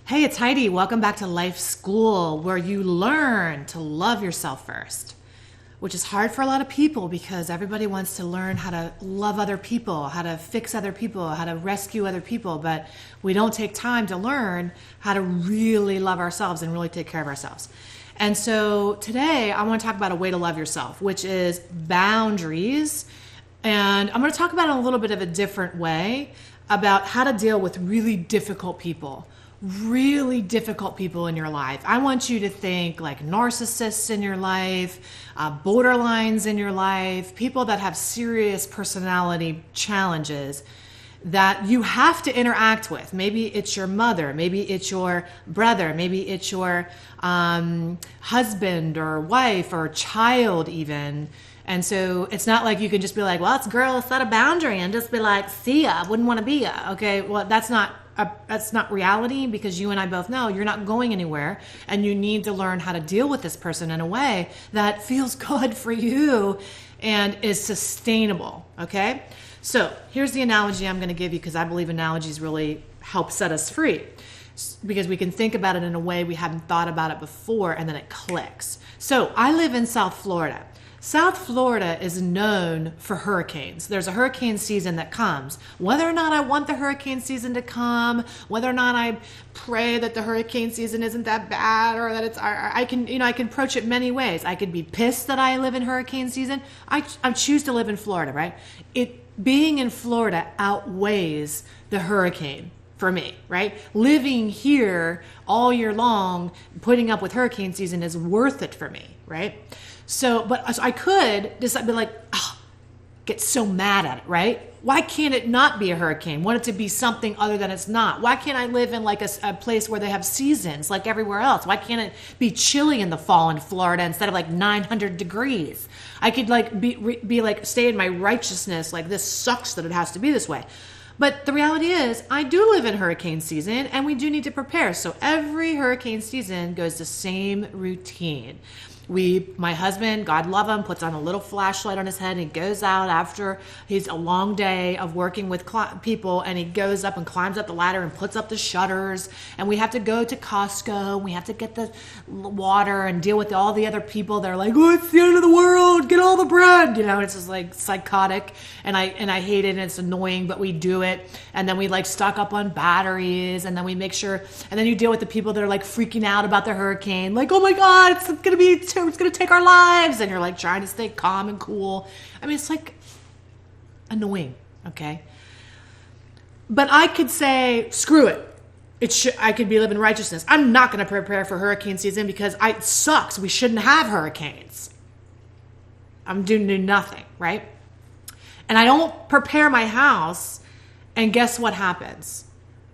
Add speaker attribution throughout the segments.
Speaker 1: Hey, it's Heidi. Welcome back to Life School, where you learn to love yourself first, which is hard for a lot of people because everybody wants to learn how to love other people, how to fix other people, how to rescue other people, but we don't take time to learn how to really love ourselves and really take care of ourselves. And so today I want to talk about a way to love yourself, which is boundaries. And I'm going to talk about it in a little bit of a different way about how to deal with really difficult people in your life. I want you to think like narcissists in your life, borderlines in your life, people that have serious personality challenges that you have to interact with. Maybe it's your mother, maybe it's your brother, maybe it's your husband or wife or child even. And so it's not like you can just be like, well, it's a girl, set a boundary and just be like, see ya, wouldn't want to be ya. Okay, well, that's not reality, because you and I both know you're not going anywhere, and you need to learn how to deal with this person in a way that feels good for you and is sustainable. Okay, so here's the analogy I'm going to give you, because I believe analogies really help set us free, because we can think about it in a way we haven't thought about it before, and then it clicks. So I live in South Florida. South Florida is known for hurricanes. There's a hurricane season that comes. Whether or not I want the hurricane season to come, whether or not I pray that the hurricane season isn't that bad, or that I can approach it many ways. I could be pissed that I live in hurricane season. I choose to live in Florida, right? Being in Florida outweighs the hurricane for me, right? Living here all year long, putting up with hurricane season is worth it for me, right? So I could just be like, get so mad at it, right? Why can't it not be a hurricane? Want it to be something other than it's not? Why can't I live in like a place where they have seasons like everywhere else? Why can't it be chilly in the fall in Florida instead of like 900 degrees? I could like be like, stay in my righteousness, like this sucks that it has to be this way. But the reality is, I do live in hurricane season, and we do need to prepare. So every hurricane season goes the same routine. My husband, God love him, puts on a little flashlight on his head, and he goes out after he's a long day of working with people, and he goes up and climbs up the ladder and puts up the shutters, and we have to go to Costco, we have to get the water and deal with all the other people that are like, oh, it's the end of the world, get all the bread, it's just like psychotic, and I hate it, and it's annoying, but we do it. And then we like stock up on batteries, and then we make sure, and then you deal with the people that are like freaking out about the hurricane, like, oh my God, it's going to take our lives. And you're like trying to stay calm and cool. I mean, it's like annoying. Okay. But I could say, screw it. I could be living righteousness. I'm not going to prepare for hurricane season because it sucks. We shouldn't have hurricanes. I'm doing nothing. Right. And I don't prepare my house. And guess what happens?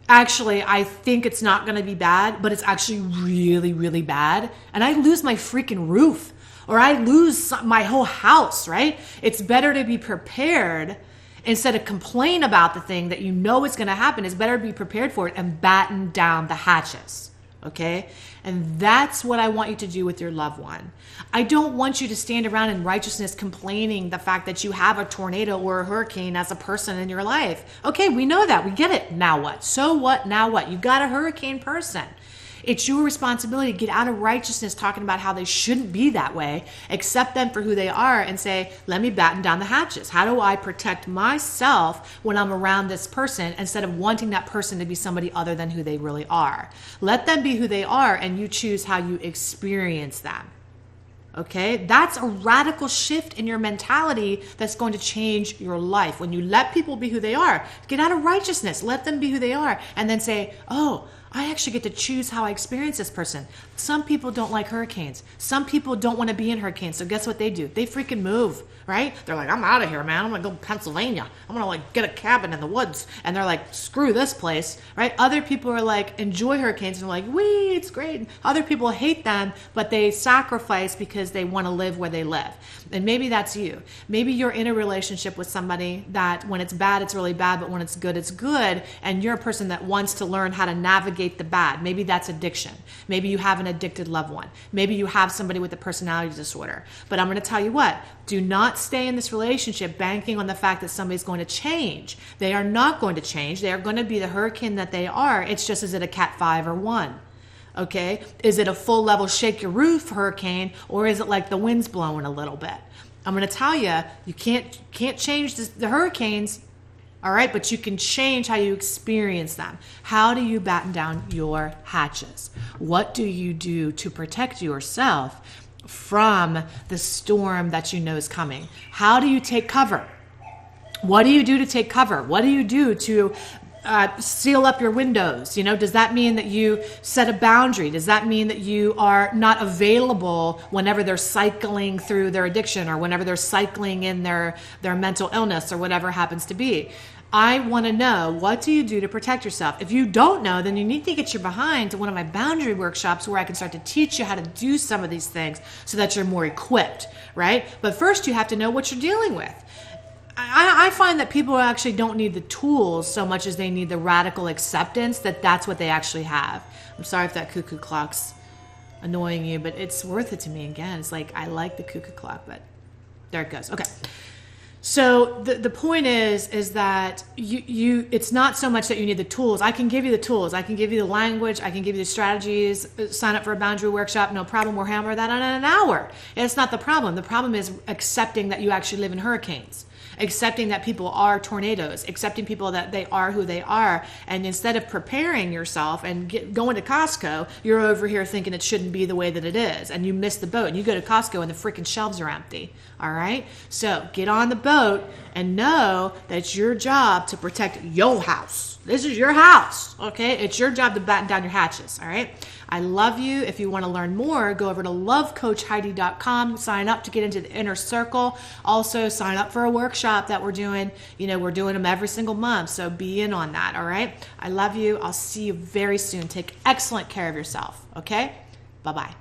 Speaker 1: Actually, I think it's not going to be bad, but it's actually really, really bad. And I lose my freaking roof, or I lose my whole house, right? It's better to be prepared instead of complain about the thing that you know is going to happen. It's better to be prepared for it and batten down the hatches. Okay? And that's what I want you to do with your loved one. I don't want you to stand around in righteousness complaining the fact that you have a tornado or a hurricane as a person in your life. Okay, we know that. We get it. Now what? So what? Now what? You got a hurricane person. It's your responsibility to get out of righteousness talking about how they shouldn't be that way, accept them for who they are, and say, let me batten down the hatches. How do I protect myself when I'm around this person instead of wanting that person to be somebody other than who they really are? Let them be who they are, and you choose how you experience them. Okay, that's a radical shift in your mentality that's going to change your life. When you let people be who they are, get out of righteousness, let them be who they are, and then say, oh, I actually get to choose how I experience this person. Some people don't like hurricanes. Some people don't want to be in hurricanes. So guess what they do? They freaking move, right? They're like, I'm out of here, man. I'm going to go to Pennsylvania. I'm going to like get a cabin in the woods. And they're like, screw this place, right? Other people are like, enjoy hurricanes. And they're like, wee, it's great. Other people hate them, but they sacrifice because they want to live where they live. And maybe that's you. Maybe you're in a relationship with somebody that when it's bad, it's really bad, but when it's good, it's good. And you're a person that wants to learn how to navigate navigate the bad. Maybe that's addiction. Maybe you have an addicted loved one. Maybe you have somebody with a personality disorder. But I'm going to tell you what, do not stay in this relationship banking on the fact that somebody's going to change. They are not going to change. They are going to be the hurricane that they are. It's just, is it a Cat 5 or 1? Okay? Is it a full level shake your roof hurricane, or is it like the wind's blowing a little bit? I'm going to tell you, you can't change the hurricanes, all right? But you can change how you experience them. How do you batten down your hatches? What do you do to protect yourself from the storm that you know is coming? How do you take cover? What do you do to take cover? What do you do to seal up your windows? You know, does that mean that you set a boundary? Does that mean that you are not available whenever they're cycling through their addiction, or whenever they're cycling in their mental illness, or whatever happens to be? I want to know, what do you do to protect yourself? If you don't know, then you need to get your behind to one of my boundary workshops, where I can start to teach you how to do some of these things so that you're more equipped, right? But first you have to know what you're dealing with. I find that people actually don't need the tools so much as they need the radical acceptance that that's what they actually have. I'm sorry if that cuckoo clock's annoying you, but it's worth it to me. Again, it's like, I like the cuckoo clock, but there it goes. Okay. So the point is that you it's not so much that you need the tools. I can give you the tools. I can give you the language. I can give you the strategies. Sign up for a boundary workshop. No problem. We'll hammer that out in an hour. It's not the problem. The problem is accepting that you actually live in hurricanes. Accepting that people are tornadoes, accepting people that they are who they are. And instead of preparing yourself and going to Costco, you're over here thinking it shouldn't be the way that it is. And you miss the boat, and you go to Costco and the freaking shelves are empty. All right. So get on the boat and know that it's your job to protect your house. This is your house. Okay. It's your job to batten down your hatches. All right. I love you. If you want to learn more, go over to lovecoachheidi.com, sign up to get into the inner circle. Also sign up for a workshop that we're doing. You know, we're doing them every single month. So be in on that. All right. I love you. I'll see you very soon. Take excellent care of yourself. Okay. Bye-bye.